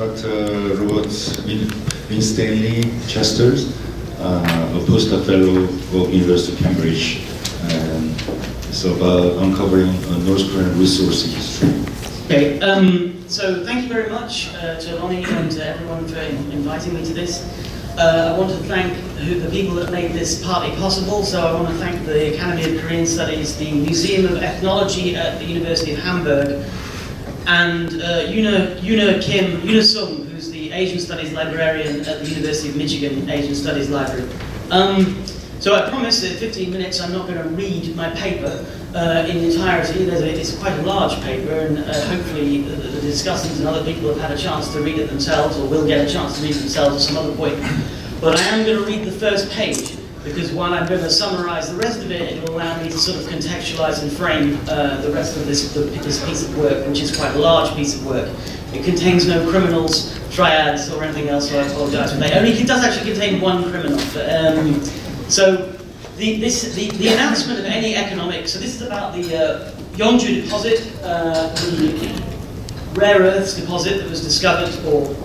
Dr. Robert Winstanley-Chesters, a postdoc fellow of University of Cambridge. It's about uncovering North Korean resource history. Okay, so thank you very much to Lonnie and to everyone for inviting me to this. I want to thank the people that made this partly possible. So I want to thank the Academy of Korean Studies, the Museum of Ethnology at the University of Hamburg, and Yuna Sung, who's the Asian Studies librarian at the University of Michigan Asian Studies Library. So I promise that in 15 minutes I'm not going to read my paper in entirety. It's quite a large paper, and hopefully the discussants and other people have had a chance to read it themselves, or will get a chance to read it themselves at some other point. But I am going to read the first page, because while I'm going to summarize the rest of it, it will allow me to sort of contextualize and frame the rest of this piece of work, which is quite a large piece of work. It contains no criminals, triads, or anything else, so I apologize for that. It does actually contain one criminal. But, so the announcement of any economic, so this is about the Gyeongju Deposit, the rare earths deposit that was discovered, or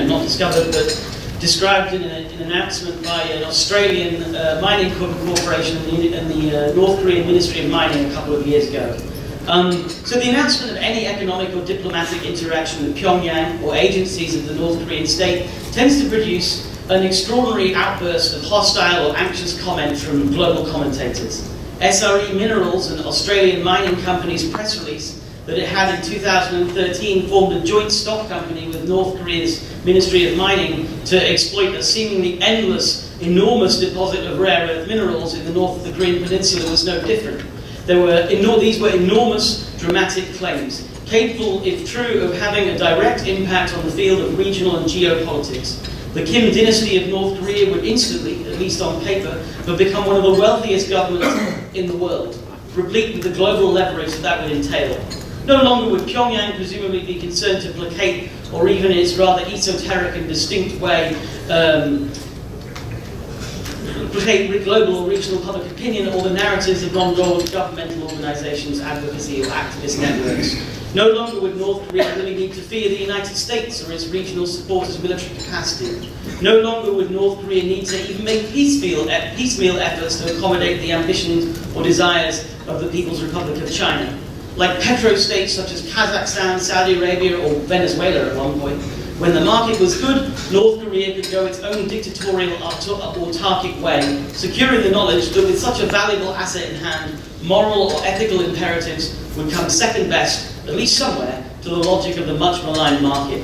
not discovered, but described in an announcement by an Australian mining corporation and the North Korean Ministry of Mining a couple of years ago. So the announcement of any economic or diplomatic interaction with Pyongyang or agencies of the North Korean state tends to produce an extraordinary outburst of hostile or anxious comment from global commentators. SRE Minerals, an Australian mining company's press release that it had in 2013 formed a joint stock company with North Korea's Ministry of Mining to exploit a seemingly endless, enormous deposit of rare earth minerals in the north of the Korean Peninsula was no different. These were enormous, dramatic claims, capable, if true, of having a direct impact on the field of regional and geopolitics. The Kim dynasty of North Korea would instantly, at least on paper, have become one of the wealthiest governments in the world, replete with the global leverage that would entail. No longer would Pyongyang presumably be concerned to placate, or even in its rather esoteric and distinct way, placate global or regional public opinion or the narratives of non-governmental organizations, advocacy, or activist networks. No longer would North Korea really need to fear the United States or its regional supporters' military capacity. No longer would North Korea need to even make piecemeal efforts to accommodate the ambitions or desires of the People's Republic of China. Like petro-states such as Kazakhstan, Saudi Arabia, or Venezuela at one point, when the market was good, North Korea could go its own dictatorial, autarkic way, securing the knowledge that with such a valuable asset in hand, moral or ethical imperatives would come second best, at least somewhere, to the logic of the much maligned market.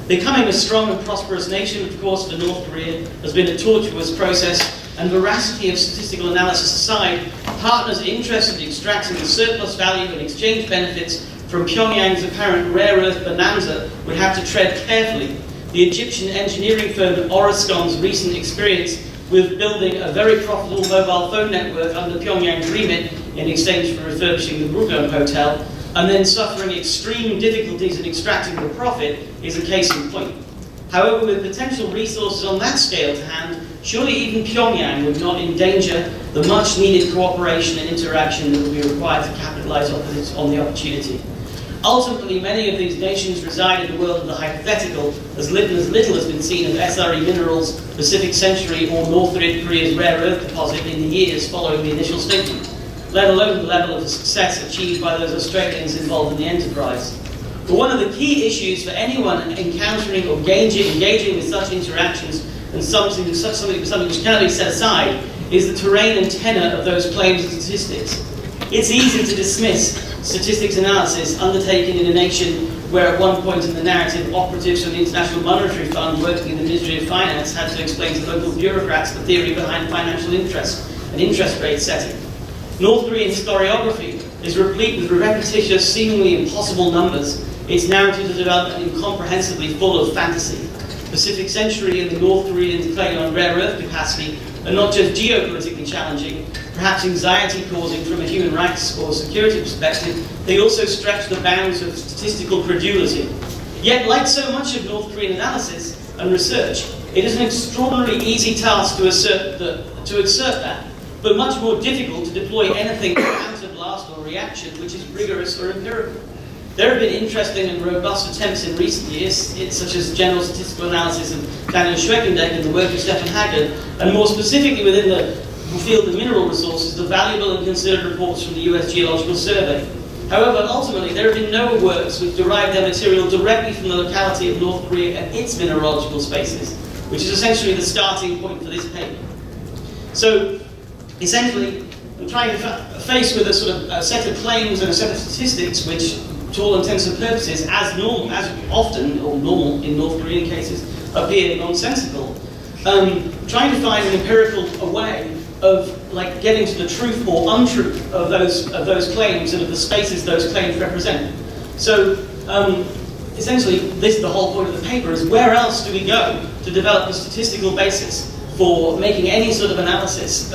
Becoming a strong and prosperous nation, of course, for North Korea has been a tortuous process, and veracity of statistical analysis aside, partners interested in extracting the surplus value and exchange benefits from Pyongyang's apparent rare earth bonanza would have to tread carefully. The Egyptian engineering firm Orascom's recent experience with building a very profitable mobile phone network under Pyongyang's remit in exchange for refurbishing the Brugge Hotel, and then suffering extreme difficulties in extracting the profit, is a case in point. However, with potential resources on that scale to hand, surely even Pyongyang would not endanger the much-needed cooperation and interaction that would be required to capitalize on the opportunity. Ultimately, many of these nations reside in the world of the hypothetical, as little has been seen of SRE Minerals, Pacific Century, or North Korea's rare earth deposit in the years following the initial statement, let alone the level of success achieved by those Australians involved in the enterprise. But one of the key issues for anyone encountering or engaging with such interactions, and something which cannot be set aside, is the terrain and tenor of those claims and statistics. It's easy to dismiss statistics analysis undertaken in a nation where at one point in the narrative, operatives from the International Monetary Fund working in the Ministry of Finance had to explain to local bureaucrats the theory behind financial interest and interest rate setting. North Korean historiography is replete with repetitious, seemingly impossible numbers. Its narratives are developed incomprehensibly full of fantasy. Pacific Century and the North Koreans' claim on rare earth capacity are not just geopolitically challenging, perhaps anxiety-causing from a human rights or security perspective, they also stretch the bounds of statistical credulity. Yet, like so much of North Korean analysis and research, it is an extraordinarily easy task to assert that, but much more difficult to deploy anything counter blast or reaction which is rigorous or empirical. There have been interesting and robust attempts in recent years, such as general statistical analysis of Daniel Schweckendeck and the work of Stefan Haggard, and more specifically within the field of mineral resources, the valuable and considered reports from the US Geological Survey. However, ultimately, there have been no works which derive their material directly from the locality of North Korea and its mineralogical spaces, which is essentially the starting point for this paper. So, essentially, I'm trying to face with a sort of a set of claims and a set of statistics which, to all intents and purposes, as often or normal in North Korean cases, appear nonsensical. Trying to find an empirical way of like getting to the truth or untruth of those claims and of the spaces those claims represent. So essentially, this is the whole point of the paper: is where else do we go to develop a statistical basis for making any sort of analysis,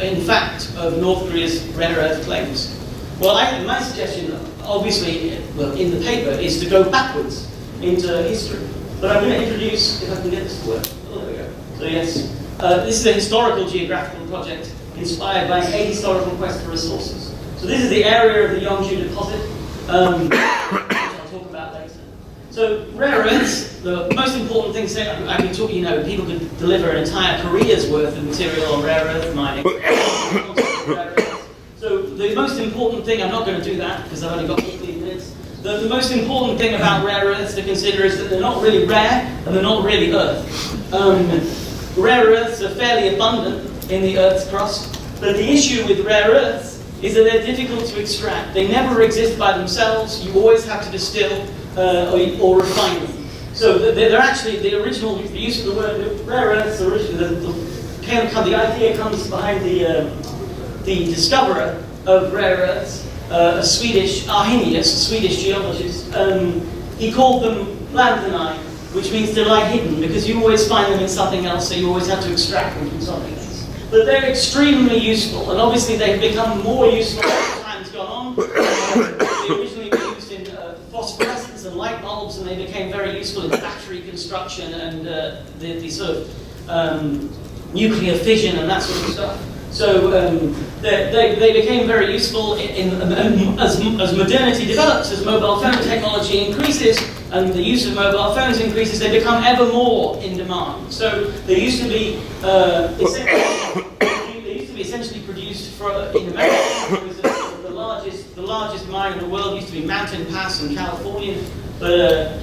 in fact, of North Korea's rare earth claims? Well, my suggestion, obviously, in the paper, is to go backwards into history. But I'm going to introduce, if I can get this to work. Oh, there we go. So yes, this is a historical geographical project inspired by an ahistorical quest for resources. So this is the area of the Gyeongju Deposit, which I'll talk about later. So rare earths, the most important thing to say, I can talk, people could deliver an entire career's worth of material on rare earth mining. So the most important thing, I'm not going to do that because I've only got 15 minutes. The most important thing about rare earths to consider is that they're not really rare and they're not really earth. Rare earths are fairly abundant in the Earth's crust, but the issue with rare earths is that they're difficult to extract. They never exist by themselves. You always have to distill or refine them. So they're actually, the use of the word rare earths, originally, the idea comes behind the discoverer of rare earths, a Swedish Arrhenius, a Swedish geologist. He called them lanthanide, which means to lie hidden, because you always find them in something else, so you always have to extract them from something else. But they're extremely useful, and obviously they've become more useful as time's gone on. They originally were used in phosphorescence and light bulbs, and they became very useful in battery construction and the sort of nuclear fission and that sort of stuff. So they became very useful as modernity develops, as mobile phone technology increases, and the use of mobile phones increases. They become ever more in demand. So they used to be essentially produced in America. The largest mine in the world used to be Mountain Pass in California, but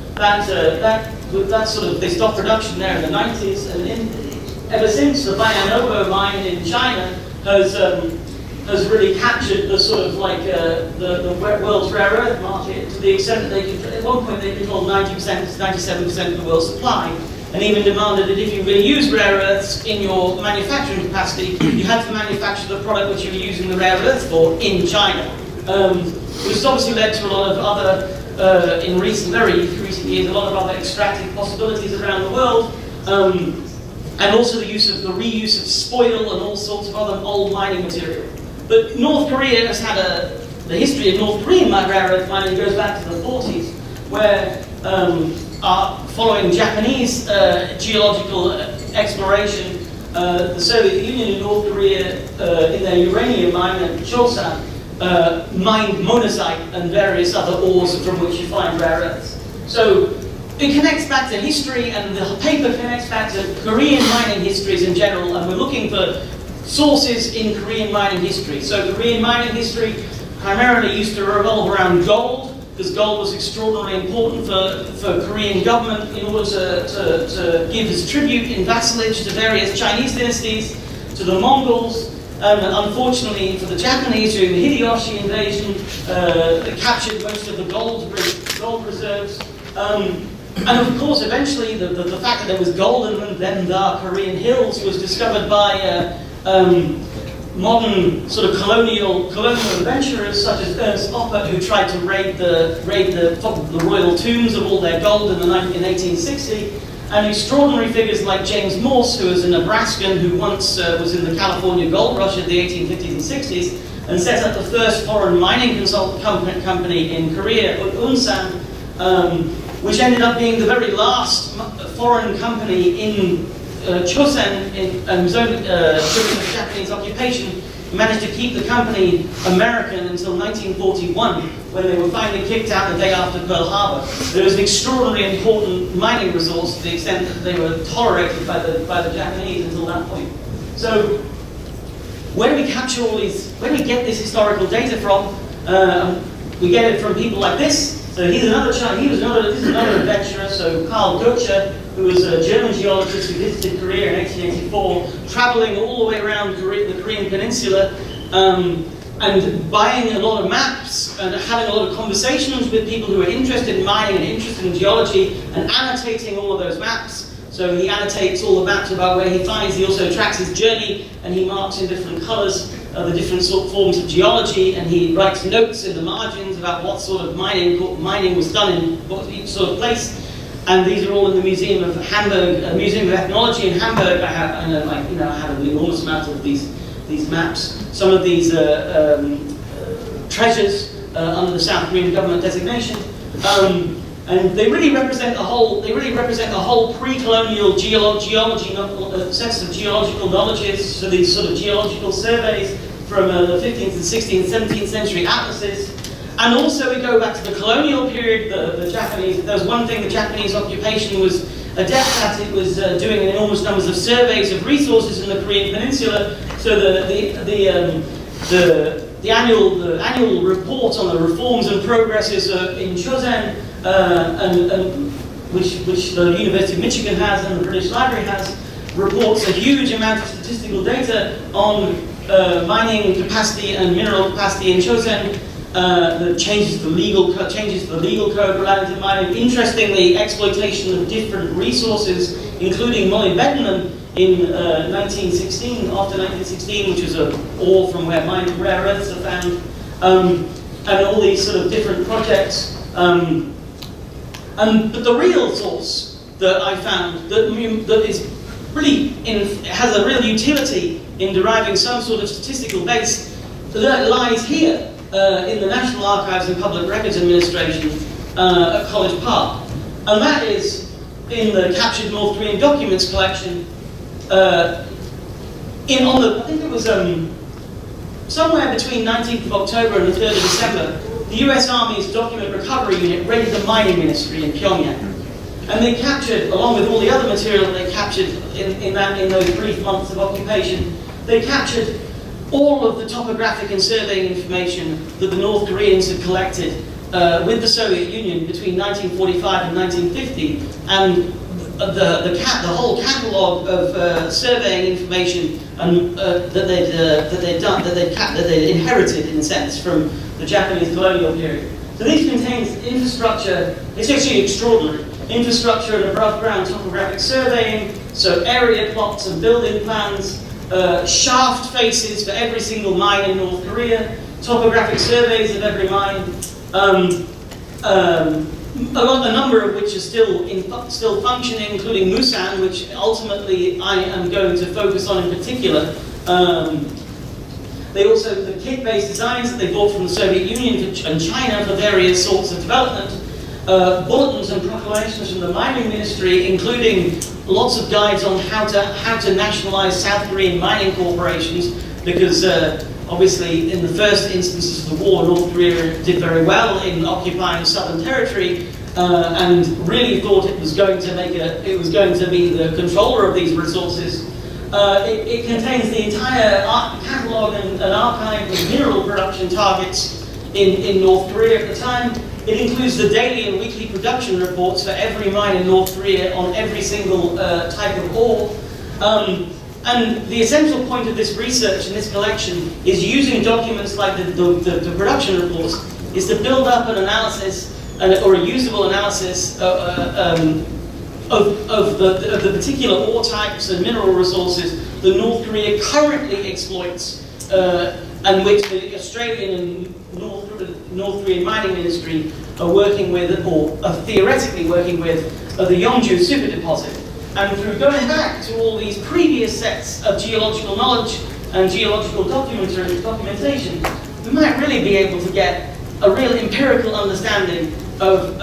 they stopped production there in the 90s, and ever since, the Bayanovo mine in China has really captured the sort of like the world's rare earth market to the extent that at one point they controlled 90%, 97% of the world's supply, and even demanded that if you really use rare earths in your manufacturing capacity, you had to manufacture the product which you were using the rare earth for in China. Which has obviously led to a lot of other, in very recent years, a lot of other extractive possibilities around the world. And also the reuse of spoil and all sorts of other old mining material. But North Korea has had the history of North Korean rare earth mining goes back to the 40s, where following Japanese geological exploration, the Soviet Union and North Korea in their uranium mine at Chosan mined monazite and various other ores from which you find rare earths. So it connects back to history, and the paper connects back to Korean mining histories in general, and we're looking for sources in Korean mining history. So Korean mining history primarily used to revolve around gold, because gold was extraordinarily important for Korean government in order to give as tribute in vassalage to various Chinese dynasties, to the Mongols, and unfortunately for the Japanese during the Hideyoshi invasion, they captured most of the gold reserves. And of course, eventually, the fact that there was gold in them, the Korean hills, was discovered by modern sort of colonial adventurers such as Ernst Oppert, who tried to raid the royal tombs of all their gold in 1860, and extraordinary figures like James Morse, who was a Nebraskan who once was in the California gold rush of the 1850s and 60s, and set up the first foreign mining consultant company in Korea, Unsan, which ended up being the very last foreign company in Chosen during the Japanese occupation managed to keep the company American until 1941, when they were finally kicked out the day after Pearl Harbor. There was an extraordinarily important mining resource to the extent that they were tolerated by the Japanese until that point. So, where do we capture all these, where do we get this historical data from? We get it from people like this. So this is another adventurer, so Karl Goetsche, who was a German geologist who visited Korea in 1884, traveling all the way around the Korean peninsula, and buying a lot of maps and having a lot of conversations with people who were interested in mining and interested in geology, and annotating all of those maps. So he annotates all the maps about where he finds. He also tracks his journey, and he marks in different colours the different forms of geology, and he writes notes in the margins about what sort of mining was done in what each sort of place. And these are all in the Museum of Hamburg, Museum of Ethnology in Hamburg. I have an enormous amount of these maps. Some of these treasures under the South Korean government designation. And they really represent the whole. They really represent the whole pre-colonial geology sets of geological knowledges. So these sort of geological surveys from the 15th and 16th, 17th century atlases, and also we go back to the colonial period. The Japanese. If there was one thing the Japanese occupation was adept at, it was doing enormous numbers of surveys of resources in the Korean peninsula. So the annual report on the reforms and progresses in Chosen, which the University of Michigan has and the British Library has, reports a huge amount of statistical data on mining capacity and mineral capacity in Chosen. That changes the legal code related to mining. Interestingly, exploitation of different resources, including molybdenum, in 1916, after 1916, which was an ore from where rare earths are found, and all these sort of different projects. But the real source that I found that is really has a real utility in deriving some sort of statistical base that lies here in the National Archives and Public Records Administration at College Park, and that is in the captured North Korean documents collection. I think it was somewhere between 19th of October and the 3rd of December, the US Army's Document Recovery Unit raided the Mining Ministry in Pyongyang. And they captured, along with all the other material that they captured in those brief months of occupation, they captured all of the topographic and surveying information that the North Koreans had collected with the Soviet Union between 1945 and 1950, and the whole catalogue of surveying information that they'd inherited, in a sense, from the Japanese colonial period. So these contains infrastructure. It's actually extraordinary. Infrastructure and above-ground topographic surveying, so area plots and building plans, shaft faces for every single mine in North Korea, topographic surveys of every mine. A number of which are still functioning, including Musan, which ultimately I am going to focus on in particular. They also, the kit-based designs that they bought from the Soviet Union and China for various sorts of development, bulletins and proclamations from the Mining Ministry, including lots of guides on how to nationalize South Korean mining corporations, because obviously, in the first instances of the war, North Korea did very well in occupying southern territory, and really thought it was going to be the controller of these resources. It contains the entire catalogue and archive of mineral production targets in North Korea at the time. It includes the daily and weekly production reports for every mine in North Korea on every single type of ore. And the essential point of this research and this collection is using documents like the production reports, is to build up an analysis or a usable analysis of the particular ore types and mineral resources that North Korea currently exploits, and which the Australian and North Korean Mining Ministry are working with, or are theoretically working with, the Gyeongju Super Deposit. And through going back to all these previous sets of geological knowledge and geological documentation, we might really be able to get a real empirical understanding of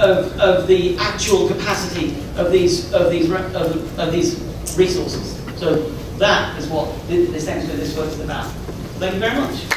the actual capacity of these resources. So that is what essentially this work is about. Thank you very much.